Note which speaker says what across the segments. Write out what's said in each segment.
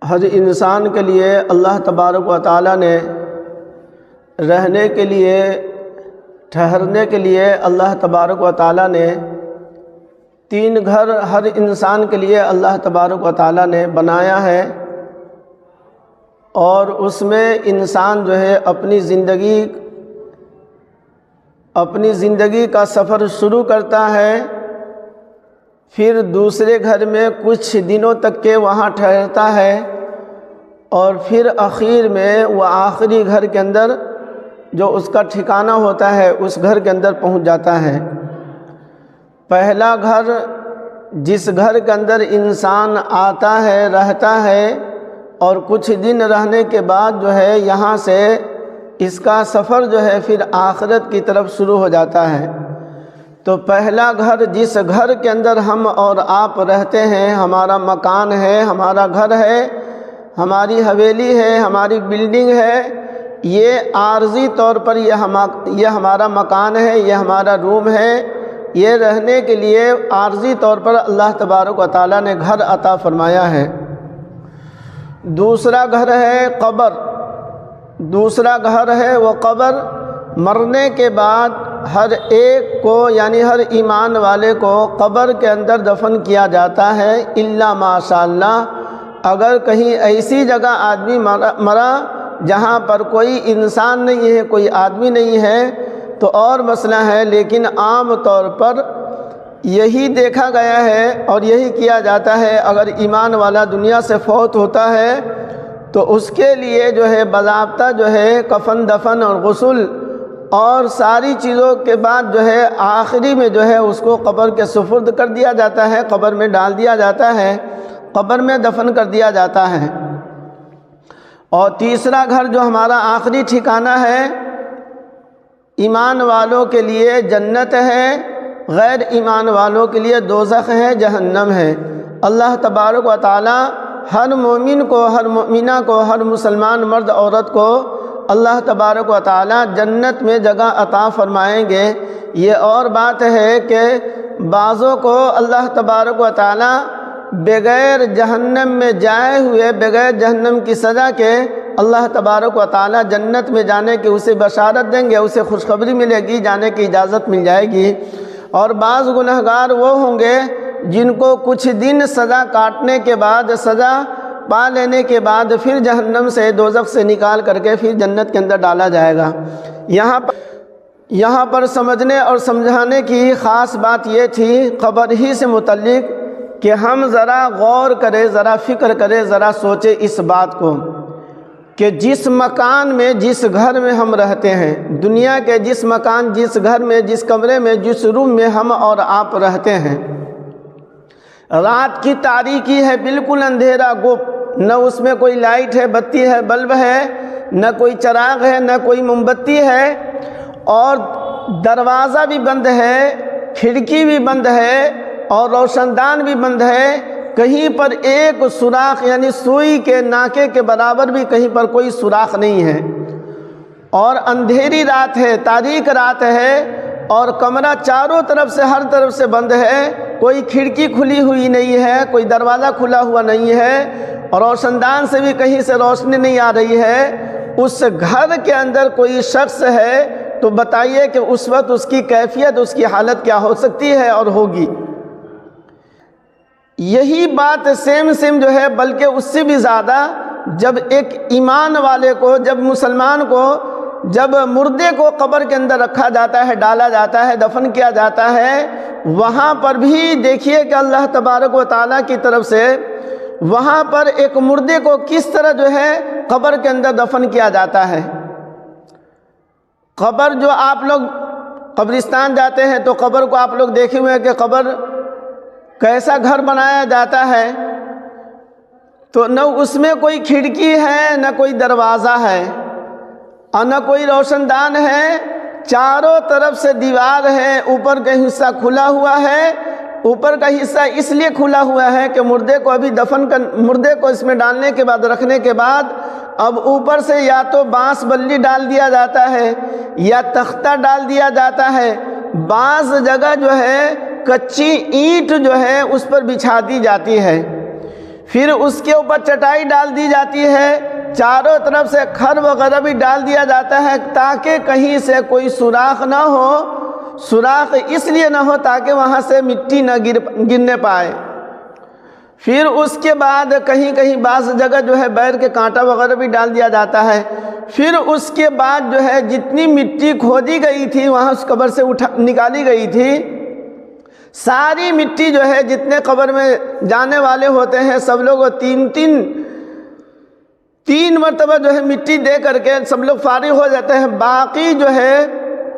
Speaker 1: ہر انسان کے لیے اللہ تبارک و تعالیٰ نے رہنے کے لیے، ٹھہرنے کے لیے اللہ تبارک و تعالیٰ نے 3 گھر ہر انسان کے لیے اللہ تبارک و تعالیٰ نے بنایا ہے، اور اس میں انسان جو ہے اپنی زندگی کا سفر شروع کرتا ہے، پھر دوسرے گھر میں کچھ دنوں تک کے وہاں ٹھہرتا ہے، اور پھر اخیر میں وہ آخری گھر کے اندر جو اس کا ٹھکانہ ہوتا ہے اس گھر کے اندر پہنچ جاتا ہے۔ پہلا گھر جس گھر کے اندر انسان آتا ہے، رہتا ہے، اور کچھ دن رہنے کے بعد جو ہے یہاں سے اس کا سفر جو ہے پھر آخرت کی طرف شروع ہو جاتا ہے۔ تو پہلا گھر جس گھر کے اندر ہم اور آپ رہتے ہیں، ہمارا مکان ہے، ہمارا گھر ہے، ہماری حویلی ہے، ہماری بلڈنگ ہے، یہ عارضی طور پر یہ ہمارا مکان ہے، یہ ہمارا روم ہے، یہ رہنے کے لیے عارضی طور پر اللہ تبارک و تعالیٰ نے گھر عطا فرمایا ہے۔ دوسرا گھر ہے قبر، دوسرا گھر ہے وہ قبر۔ مرنے کے بعد ہر ایک کو، یعنی ہر ایمان والے کو قبر کے اندر دفن کیا جاتا ہے، الا ماشاء اللہ اگر کہیں ایسی جگہ آدمی مرا جہاں پر کوئی انسان نہیں ہے، کوئی آدمی نہیں ہے تو اور مسئلہ ہے، لیکن عام طور پر یہی دیکھا گیا ہے اور یہی کیا جاتا ہے، اگر ایمان والا دنیا سے فوت ہوتا ہے تو اس کے لیے جو ہے باضابطہ جو ہے کفن دفن اور غسل اور ساری چیزوں کے بعد جو ہے آخری میں جو ہے اس کو قبر کے سپرد کر دیا جاتا ہے، قبر میں ڈال دیا جاتا ہے، قبر میں دفن کر دیا جاتا ہے۔ اور تیسرا گھر جو ہمارا آخری ٹھکانہ ہے، ایمان والوں کے لیے جنت ہے، غیر ایمان والوں کے لیے دوزخ ہے، جہنم ہے۔ اللہ تبارک و تعالی ہر مومن کو، ہر مومنہ کو، ہر مسلمان مرد عورت کو اللہ تبارک و تعالی جنت میں جگہ عطا فرمائیں گے۔ یہ اور بات ہے کہ بعضوں کو اللہ تبارک و تعالی بغیر جہنم میں جائے ہوئے، بغیر جہنم کی سزا کے اللہ تبارک و تعالی جنت میں جانے کی اسے بشارت دیں گے، اسے خوشخبری ملے گی، جانے کی اجازت مل جائے گی۔ اور بعض گنہگار وہ ہوں گے جن کو کچھ دن سزا کاٹنے کے بعد، سزا پا لینے کے بعد پھر جہنم سے، دوزخ سے نکال کر کے پھر جنت کے اندر ڈالا جائے گا۔ یہاں پر سمجھنے اور سمجھانے کی خاص بات یہ تھی قبر ہی سے متعلق کہ ہم ذرا غور کریں، ذرا فکر کریں، ذرا سوچیں اس بات کو کہ جس مکان میں، جس گھر میں ہم رہتے ہیں، دنیا کے جس مکان، جس گھر میں، جس کمرے میں، جس روم میں ہم اور آپ رہتے ہیں، رات کی تاریکی ہے، بالکل اندھیرا گپ، نہ اس میں کوئی لائٹ ہے، بتی ہے، بلب ہے، نہ کوئی چراغ ہے، نہ کوئی موم بتی ہے، اور دروازہ بھی بند ہے، کھڑکی بھی بند ہے، اور روشن دان بھی بند ہے، کہیں پر ایک سوراخ، یعنی سوئی کے ناکے کے برابر بھی کہیں پر کوئی سوراخ نہیں ہے، اور اندھیری رات ہے، تاریک رات ہے، اور کمرہ چاروں طرف سے، ہر طرف سے بند ہے، کوئی کھڑکی کھلی ہوئی نہیں ہے، کوئی دروازہ کھلا ہوا نہیں ہے، اور روشن دان سے بھی کہیں سے روشنی نہیں آ رہی ہے۔ اس گھر کے اندر کوئی شخص ہے تو بتائیے کہ اس وقت اس کی کیفیت، اس کی حالت کیا ہو سکتی ہے اور ہوگی۔ یہی بات سیم جو ہے، بلکہ اس سے بھی زیادہ، جب ایک ایمان والے کو، جب مسلمان کو، جب مردے کو قبر کے اندر رکھا جاتا ہے، ڈالا جاتا ہے، دفن کیا جاتا ہے، وہاں پر بھی دیکھیے کہ اللہ تبارک و تعالیٰ کی طرف سے وہاں پر ایک مردے کو کس طرح جو ہے قبر کے اندر دفن کیا جاتا ہے۔ قبر، جو آپ لوگ قبرستان جاتے ہیں تو قبر کو آپ لوگ دیکھے ہوئے ہیں کہ قبر کیسا گھر بنایا جاتا ہے، تو نہ اس میں کوئی کھڑکی ہے، نہ کوئی دروازہ ہے، اور نہ کوئی روشن دان ہے، چاروں طرف سے دیوار ہے، اوپر کا حصہ کھلا ہوا ہے۔ اوپر کا حصہ اس لیے کھلا ہوا ہے کہ مردے کو ابھی مردے کو اس میں ڈالنے کے بعد، رکھنے کے بعد، اب اوپر سے یا تو بانس بلی ڈال دیا جاتا ہے یا تختہ ڈال دیا جاتا ہے، بعض جگہ جو ہے کچی اینٹ جو ہے اس پر بچھا دی جاتی ہے۔ پھر اس کے اوپر چٹائی ڈال دی جاتی ہے، چاروں طرف سے کھر وغیرہ بھی ڈال دیا جاتا ہے تاکہ کہیں سے کوئی سوراخ نہ ہو۔ سوراخ اس لیے نہ ہو تاکہ وہاں سے مٹی نہ گرنے پائے۔ پھر اس کے بعد کہیں کہیں بعض جگہ جو ہے بیر کے کانٹا وغیرہ بھی ڈال دیا جاتا ہے۔ پھر اس کے بعد جو ہے جتنی مٹی کھودی گئی تھی وہاں اس قبر سے نکالی گئی تھی، ساری مٹی جو ہے جتنے قبر میں جانے والے ہوتے ہیں سب لوگ تین مرتبہ جو ہے مٹی دے کر کے سب لوگ فارغ ہو جاتے ہیں۔ باقی جو ہے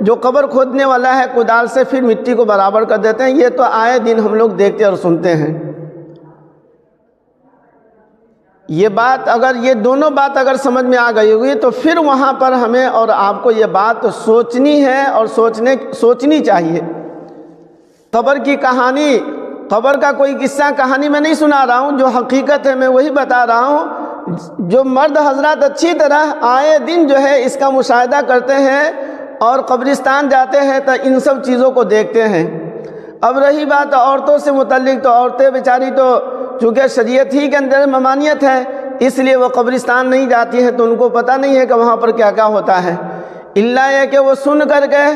Speaker 1: جو قبر کھودنے والا ہے کدال سے پھر مٹی کو برابر کر دیتے ہیں۔ یہ تو آئے دن ہم لوگ دیکھتے اور سنتے ہیں۔ یہ بات یہ دونوں بات اگر سمجھ میں آ گئی ہوگی تو پھر وہاں پر ہمیں اور آپ کو یہ بات سوچنی ہے اور سوچنی چاہیے۔ قبر کی کہانی، قبر کا کوئی قصہ کہانی میں نہیں سنا رہا ہوں، جو حقیقت ہے میں وہی بتا رہا ہوں۔ جو مرد حضرات اچھی طرح آئے دن جو ہے اس کا مشاہدہ کرتے ہیں اور قبرستان جاتے ہیں تو ان سب چیزوں کو دیکھتے ہیں۔ اب رہی بات عورتوں سے متعلق، تو عورتیں بیچاری تو چونکہ شریعت ہی کے اندر ممانعت ہے اس لیے وہ قبرستان نہیں جاتی ہیں، تو ان کو پتہ نہیں ہے کہ وہاں پر کیا کیا ہوتا ہے، الا یہ کہ وہ سن کر کے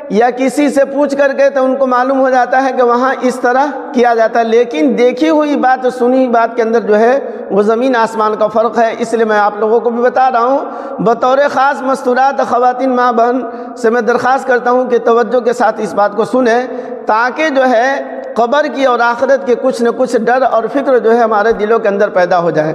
Speaker 1: یا کسی سے پوچھ کر کے تو ان کو معلوم ہو جاتا ہے کہ وہاں اس طرح کیا جاتا ہے۔ لیکن دیکھی ہوئی بات سنی ہوئی بات کے اندر جو ہے وہ زمین آسمان کا فرق ہے۔ اس لیے میں آپ لوگوں کو بھی بتا رہا ہوں، بطور خاص مستورات خواتین ماں بہن سے میں درخواست کرتا ہوں کہ توجہ کے ساتھ اس بات کو سنیں تاکہ جو ہے قبر کی اور آخرت کے کچھ نہ کچھ ڈر اور فکر جو ہے ہمارے دلوں کے اندر پیدا ہو جائے۔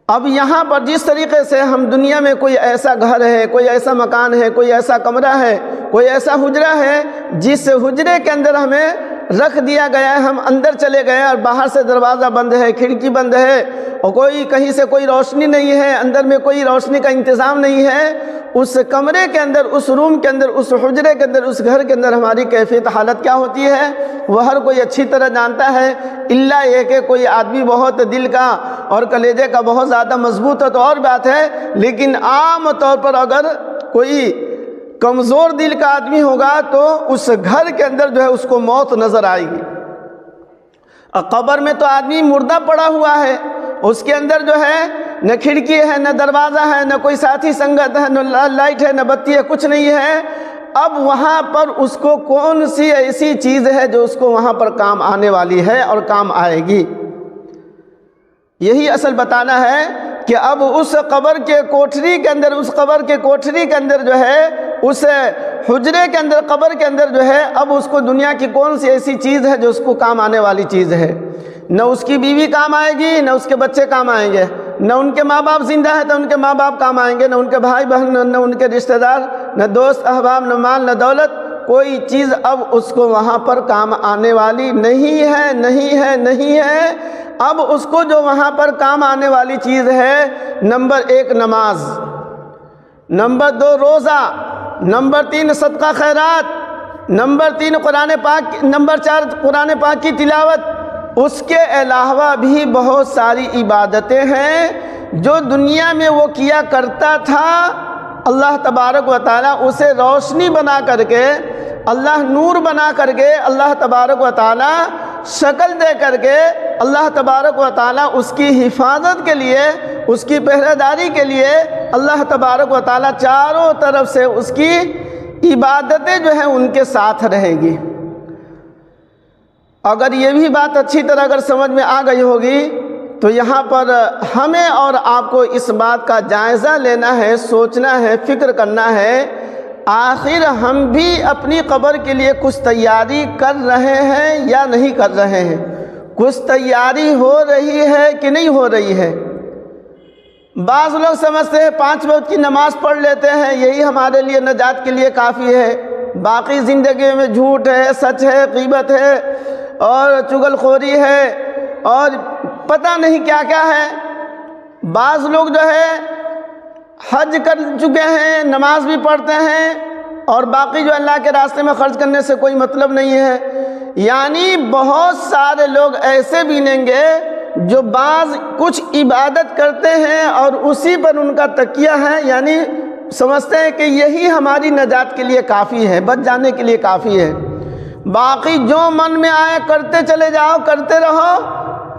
Speaker 1: اب یہاں پر جس طریقے سے ہم دنیا میں کوئی ایسا گھر ہے، کوئی ایسا مکان ہے، کوئی ایسا کمرہ ہے، کوئی ایسا حجرہ ہے جس حجرے کے اندر ہمیں رکھ دیا گیا ہے، ہم اندر چلے گئے اور باہر سے دروازہ بند ہے، کھڑکی بند ہے اور کوئی کہیں سے کوئی روشنی نہیں ہے، اندر میں کوئی روشنی کا انتظام نہیں ہے، اس کمرے کے اندر، اس روم کے اندر، اس حجرے کے اندر، اس گھر کے اندر ہماری کیفیت حالت کیا ہوتی ہے وہ ہر کوئی اچھی طرح جانتا ہے، الا یہ کہ کوئی آدمی بہت دل کا اور کلیجے کا بہت زیادہ مضبوط ہو تو اور بات ہے، لیکن عام طور پر اگر کوئی کمزور دل کا آدمی ہوگا تو اس گھر کے اندر جو ہے اس کو موت نظر آئے گی۔ قبر میں تو آدمی مردہ پڑا ہوا ہے، اس کے اندر جو ہے نہ کھڑکی ہے، نہ دروازہ ہے، نہ کوئی ساتھی سنگت ہے، نہ لائٹ ہے، نہ بتی ہے، کچھ نہیں ہے۔ اب وہاں پر اس کو کون سی ایسی چیز ہے جو اس کو وہاں پر کام آنے والی ہے اور کام آئے گی؟ یہی اصل بتانا ہے کہ اب اس قبر کے کوٹھری کے اندر، اس قبر کے کوٹھری کے اندر جو ہے، اس حجرے کے اندر، قبر کے اندر جو ہے، اب اس کو دنیا کی کون سی ایسی چیز ہے جو اس کو کام آنے والی چیز ہے؟ نہ اس کی بیوی کام آئے گی، نہ اس کے بچے کام آئیں گے، نہ ان کے ماں باپ زندہ ہے تو ان کے ماں باپ کام آئیں گے، نہ ان کے بھائی بہن، نہ ان کے رشتہ دار، نہ دوست احباب، نہ مال، نہ دولت، کوئی چیز اب اس کو وہاں پر کام آنے والی نہیں ہے، نہیں ہے، نہیں ہے۔ اب اس کو جو وہاں پر کام آنے والی چیز ہے، نمبر 1 نماز، نمبر 2 روزہ، نمبر 3 صدقہ خیرات، نمبر 3 قرآن پاک، نمبر 4 قرآن پاک کی تلاوت۔ اس کے علاوہ بھی بہت ساری عبادتیں ہیں جو دنیا میں وہ کیا کرتا تھا، اللہ تبارک و تعالیٰ اسے روشنی بنا کر کے، اللہ نور بنا کر کے، اللہ تبارک و تعالیٰ شکل دے کر کے، اللہ تبارک و تعالیٰ اس کی حفاظت کے لیے، اس کی پہرہ داری کے لیے، اللہ تبارک و تعالیٰ چاروں طرف سے اس کی عبادتیں جو ہیں ان کے ساتھ رہے گی۔ اگر یہ بھی بات اچھی طرح اگر سمجھ میں آ گئی ہوگی تو یہاں پر ہمیں اور آپ کو اس بات کا جائزہ لینا ہے، سوچنا ہے، فکر کرنا ہے، آخر ہم بھی اپنی قبر کے لیے کچھ تیاری کر رہے ہیں یا نہیں کر رہے ہیں؟ کچھ تیاری ہو رہی ہے کہ نہیں ہو رہی ہے؟ بعض لوگ سمجھتے ہیں 5 وقت کی نماز پڑھ لیتے ہیں، یہی ہمارے لیے نجات کے لیے کافی ہے، باقی زندگی میں جھوٹ ہے، سچ ہے، غیبت ہے اور چغل خوری ہے اور پتہ نہیں کیا کیا ہے۔ بعض لوگ جو ہے حج کر چکے ہیں، نماز بھی پڑھتے ہیں اور باقی جو اللہ کے راستے میں خرچ کرنے سے کوئی مطلب نہیں ہے۔ یعنی بہت سارے لوگ ایسے بھی ملیں گے جو بعض کچھ عبادت کرتے ہیں اور اسی پر ان کا تکیہ ہے، یعنی سمجھتے ہیں کہ یہی ہماری نجات کے لیے کافی ہے، بچ جانے کے لیے کافی ہے، باقی جو من میں آئے کرتے چلے جاؤ، کرتے رہو،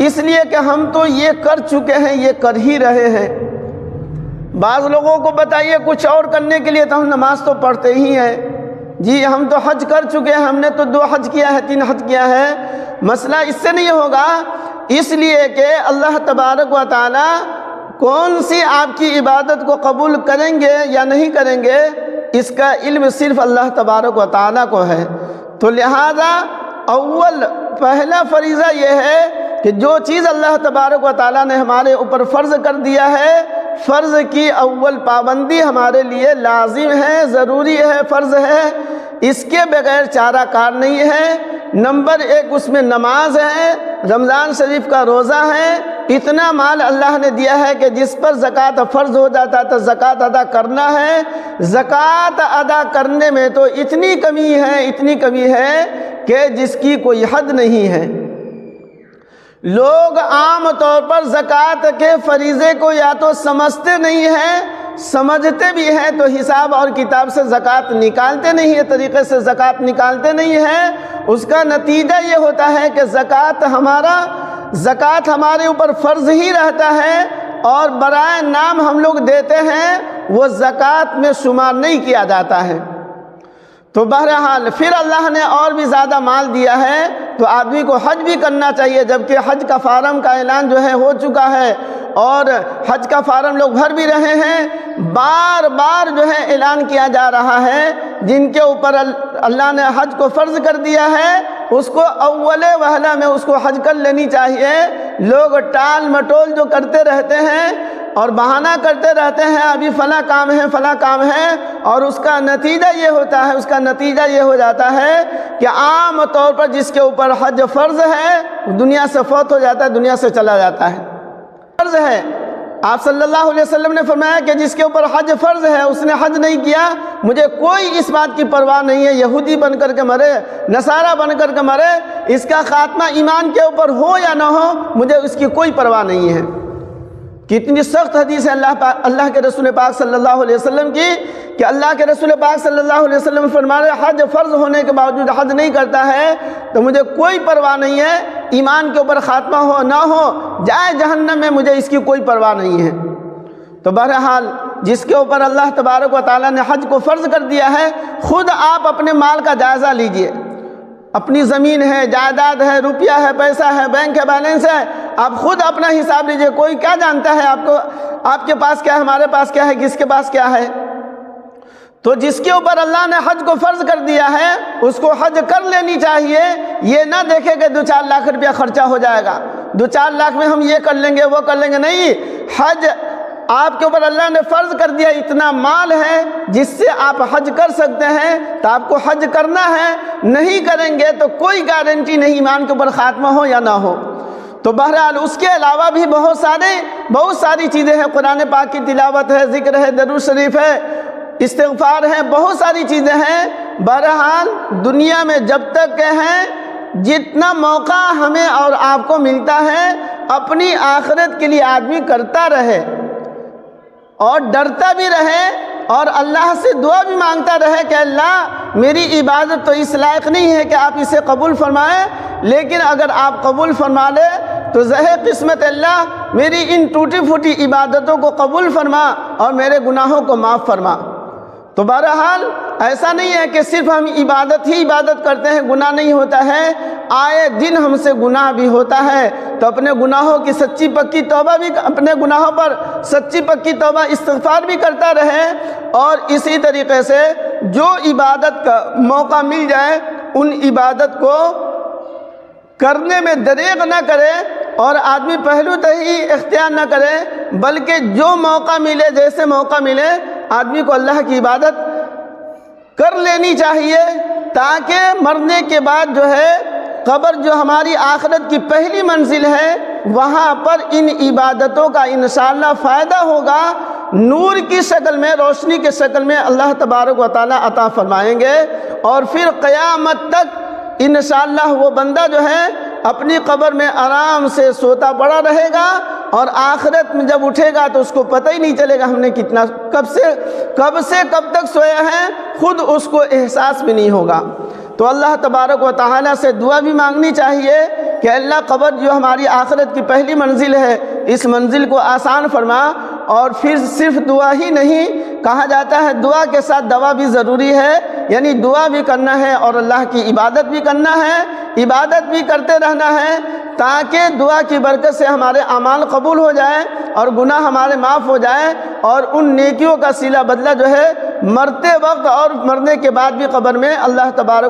Speaker 1: اس لیے کہ ہم تو یہ کر چکے ہیں، یہ کر ہی رہے ہیں۔ بعض لوگوں کو بتائیے کچھ اور کرنے کے لیے، تو ہم نماز تو پڑھتے ہی ہیں، جی ہم تو حج کر چکے ہیں، ہم نے تو 2 حج کیا ہے، 3 حج کیا ہے۔ مسئلہ اس سے نہیں ہوگا، اس لیے کہ اللہ تبارک و تعالی کون سی آپ کی عبادت کو قبول کریں گے یا نہیں کریں گے، اس کا علم صرف اللہ تبارک و تعالی کو ہے۔ تو لہذا پہلا فریضہ یہ ہے کہ جو چیز اللہ تبارک و تعالیٰ نے ہمارے اوپر فرض کر دیا ہے، فرض کی اول پابندی ہمارے لیے لازم ہے، ضروری ہے، فرض ہے، اس کے بغیر چارہ کار نہیں ہے۔ نمبر 1 اس میں نماز ہے، رمضان شریف کا روزہ ہے۔ اتنا مال اللہ نے دیا ہے کہ جس پر زکوٰۃ فرض ہو جاتا تو زکوٰۃ ادا کرنا ہے۔ زکوٰۃ ادا کرنے میں تو اتنی کمی ہے کہ جس کی کوئی حد نہیں ہے۔ لوگ عام طور پر زکوٰۃ کے فریضے کو یا تو سمجھتے نہیں ہیں، سمجھتے بھی ہیں تو حساب اور کتاب سے زکوٰۃ نکالتے نہیں ہیں، طریقے سے زکوٰۃ نکالتے نہیں ہیں۔ اس کا نتیجہ یہ ہوتا ہے کہ زکوٰۃ ہمارے اوپر فرض ہی رہتا ہے، اور برائے نام ہم لوگ دیتے ہیں، وہ زکوٰۃ میں شمار نہیں کیا جاتا ہے۔ تو بہرحال پھر اللہ نے اور بھی زیادہ مال دیا ہے، تو آدمی کو حج بھی کرنا چاہیے، جبکہ حج کا فارم کا اعلان جو ہے ہو چکا ہے، اور حج کا فارم لوگ بھر بھی رہے ہیں۔ بار بار جو ہے اعلان کیا جا رہا ہے، جن کے اوپر اللہ نے حج کو فرض کر دیا ہے، اس کو اول وہلہ میں اس کو حج کر لینی چاہیے۔ لوگ ٹال مٹول جو کرتے رہتے ہیں اور بہانہ کرتے رہتے ہیں، ابھی فلاں کام ہے، اور اس کا نتیجہ یہ ہو جاتا ہے کہ عام طور پر جس کے اوپر حج فرض ہے دنیا سے فوت ہو جاتا ہے، دنیا سے چلا جاتا ہے۔ فرض ہے، آپ صلی اللہ علیہ وسلم نے فرمایا کہ جس کے اوپر حج فرض ہے اس نے حج نہیں کیا، مجھے کوئی اس بات کی پرواہ نہیں ہے یہودی بن کر کے مرے، نصارہ بن کر کے مرے، اس کا خاتمہ ایمان کے اوپر ہو یا نہ ہو، مجھے اس کی کوئی پرواہ نہیں ہے۔ کتنی سخت حدیث ہے اللہ کے رسول پاک صلی اللہ علیہ وسلم کی، کہ اللہ کے رسول پاک صلی اللہ علیہ وسلم فرماتے ہیں حج فرض ہونے کے باوجود حج نہیں کرتا ہے تو مجھے کوئی پرواہ نہیں ہے، ایمان کے اوپر خاتمہ ہو نہ ہو، جائے جہنم میں، مجھے اس کی کوئی پرواہ نہیں ہے۔ تو بہرحال جس کے اوپر اللہ تبارک و تعالیٰ نے حج کو فرض کر دیا ہے، خود آپ اپنے مال کا جائزہ لیجئے، اپنی زمین ہے، جائیداد ہے، روپیہ ہے، پیسہ ہے، بینک ہے، بیلنس ہے، آپ خود اپنا حساب لیجئے۔ کوئی کیا جانتا ہے آپ کے پاس کیا ہے، ہمارے پاس کیا ہے، کس کے پاس کیا ہے؟ تو جس کے اوپر اللہ نے حج کو فرض کر دیا ہے اس کو حج کر لینی چاہیے، یہ نہ دیکھے کہ 2-4 لاکھ روپیہ خرچہ ہو جائے گا، 2-4 لاکھ میں ہم یہ کر لیں گے وہ کر لیں گے، نہیں، حج آپ کے اوپر اللہ نے فرض کر دیا، اتنا مال ہے جس سے آپ حج کر سکتے ہیں تو آپ کو حج کرنا ہے، نہیں کریں گے تو کوئی گارنٹی نہیں ایمان کے اوپر خاتمہ ہو یا نہ ہو۔ تو بہرحال اس کے علاوہ بھی بہت ساری چیزیں ہیں، قرآن پاک کی تلاوت ہے، ذکر ہے، درود شریف ہے، استغفار ہے، بہت ساری چیزیں ہیں۔ بہرحال دنیا میں جب تک کہ ہیں، جتنا موقع ہمیں اور آپ کو ملتا ہے اپنی آخرت کے لیے آدمی کرتا رہے اور ڈرتا بھی رہے اور اللہ سے دعا بھی مانگتا رہے کہ اللہ میری عبادت تو اس لائق نہیں ہے کہ آپ اسے قبول فرمائیں، لیکن اگر آپ قبول فرما لے تو زہے قسمت اللہ میری ان ٹوٹی پھوٹی عبادتوں کو قبول فرما اور میرے گناہوں کو معاف فرما۔ تو بہرحال ایسا نہیں ہے کہ صرف ہم عبادت کرتے ہیں، گناہ نہیں ہوتا ہے، آئے دن ہم سے گناہ بھی ہوتا ہے، تو اپنے گناہوں کی سچی پکی توبہ بھی، اپنے گناہوں پر سچی پکی توبہ استغفار بھی کرتا رہے، اور اسی طریقے سے جو عبادت کا موقع مل جائے ان عبادت کو کرنے میں دریغ نہ کرے اور آدمی پہلو تہی اختیار نہ کرے، بلکہ جو موقع ملے، جیسے موقع ملے آدمی کو اللہ کی عبادت کر لینی چاہیے، تاکہ مرنے کے بعد جو ہے قبر جو ہماری آخرت کی پہلی منزل ہے وہاں پر ان عبادتوں کا انشاءاللہ فائدہ ہوگا، نور کی شکل میں، روشنی کی شکل میں اللہ تبارک و تعالیٰ عطا فرمائیں گے، اور پھر قیامت تک انشاءاللہ وہ بندہ جو ہے اپنی قبر میں آرام سے سوتا پڑا رہے گا، اور آخرت میں جب اٹھے گا تو اس کو پتہ ہی نہیں چلے گا ہم نے کتنا کب سے کب تک سویا ہے، خود اس کو احساس بھی نہیں ہوگا۔ تو اللہ تبارک و تعالیٰ سے دعا بھی مانگنی چاہیے کہ اللہ قبر جو ہماری آخرت کی پہلی منزل ہے اس منزل کو آسان فرما، اور پھر صرف دعا ہی نہیں، کہا جاتا ہے دعا کے ساتھ دوا بھی ضروری ہے، یعنی دعا بھی کرنا ہے اور اللہ کی عبادت بھی کرنا ہے، عبادت بھی کرتے رہنا ہے تاکہ دعا کی برکت سے ہمارے اعمال قبول ہو جائیں اور گناہ ہمارے معاف ہو جائیں، اور ان نیکیوں کا صلہ بدلہ جو ہے مرتے وقت اور مرنے کے بعد بھی قبر میں اللہ تبارک